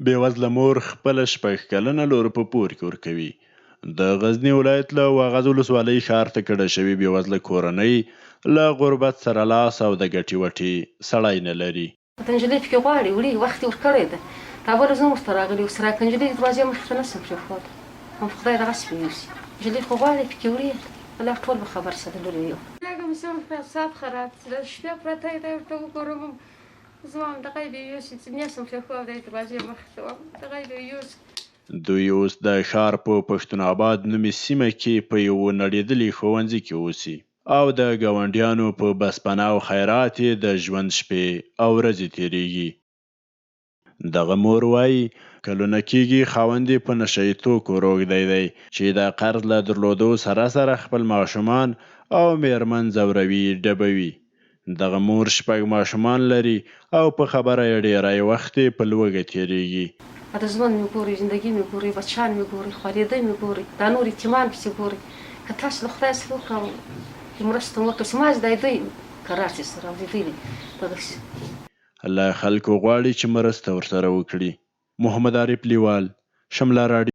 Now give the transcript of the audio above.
بېوزله مور خپله 6 کلنه لور په پور کې ورکوي. د غزني ولایت له واغظ ولسوالۍ ښار ته کډه شوې بېوزله کورنۍ له غربت سره لاس او د ګټې وټې سړی نه لري. ته نجلۍ پکې غواړي وړي وخت یې ورکړی ده. تا بله زه هم ورته راغلي اوس راکړه نجلۍ دروازې مخې ته نشم پرېښودی. هم خدای دغسې په یوسي نجلۍ خو غواړي پکې وړي بله ټول به خبر شه د لورې یو لږم زه ساعت خراب له شپې پرته یې ورته وګورم زه هم دغه یې به یوسي چې نشم پرېښودی دروازې مخې ته وم دغه یې به یوسي. دوی اوس د ښار په پښتون آباد نومي سیمه کې په یوه نړېدلي ښوونځي کې اوسي او د ګاونډیانو په بسپنه او خیرات یې د ژوند شپې او ورځې تېرېږي. دغه مور وایي کلونه کېږي خاوند یې په نشه یي توکو روږدی دی چې د قرض له درلودو سره سره خپل ماشومان او میرمن ځوروي ډبوي. دغه مور 6 ماشومان لري او په خبره یې ډېری وخت یې په لوږه تېرېږي. د ژوند مې ګوري زندګي مې ګوري بچیان مې ګوري خوارېدی مې ګوري دا نور یتیمان پسې ګوري. که تاسو له خدای څخه وکړم مرسته وکړه چې ما چې دوی کرار چې سره اورېدلي دغسې له خلکو غواړي چې مرسته ورسره وکړي. محمد عارف لیوال، شمله راډیو.